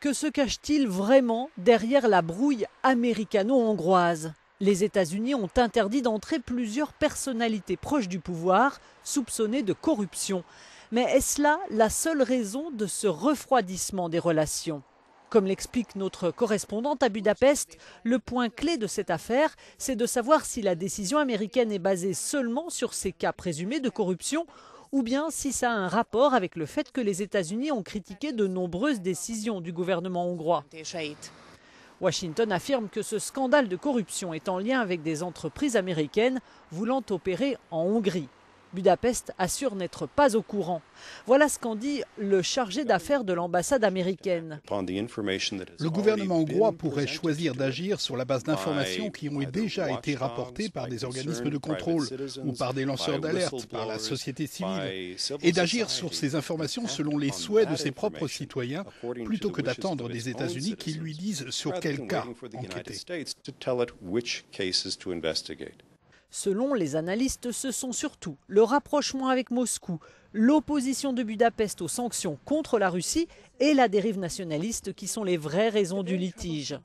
Que se cache-t-il vraiment derrière la brouille américano-hongroise? Les États-Unis ont interdit d'entrer plusieurs personnalités proches du pouvoir, soupçonnées de corruption. Mais est-ce là la seule raison de ce refroidissement des relations? Comme l'explique notre correspondante à Budapest, le point clé de cette affaire, c'est de savoir si la décision américaine est basée seulement sur ces cas présumés de corruption ou bien si ça a un rapport avec le fait que les États-Unis ont critiqué de nombreuses décisions du gouvernement hongrois. Washington affirme que ce scandale de corruption est en lien avec des entreprises américaines voulant opérer en Hongrie. Budapest assure n'être pas au courant. Voilà ce qu'en dit le chargé d'affaires de l'ambassade américaine. Le gouvernement hongrois pourrait choisir d'agir sur la base d'informations qui ont déjà été rapportées par des organismes de contrôle ou par des lanceurs d'alerte, par la société civile, et d'agir sur ces informations selon les souhaits de ses propres citoyens, plutôt que d'attendre des États-Unis qui lui disent sur quel cas enquêter. Selon les analystes, ce sont surtout le rapprochement avec Moscou, l'opposition de Budapest aux sanctions contre la Russie et la dérive nationaliste qui sont les vraies raisons du litige.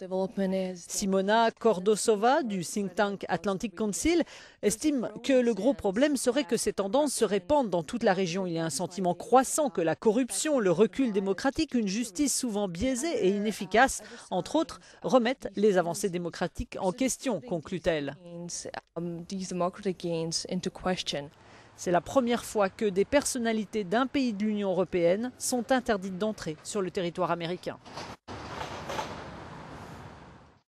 Simona Kordosova du think tank Atlantic Council estime que le gros problème serait que ces tendances se répandent dans toute la région. Il y a un sentiment croissant que la corruption, le recul démocratique, une justice souvent biaisée et inefficace, entre autres, remettent les avancées démocratiques en question, conclut-elle. C'est la première fois que des personnalités d'un pays de l'Union européenne sont interdites d'entrer sur le territoire américain.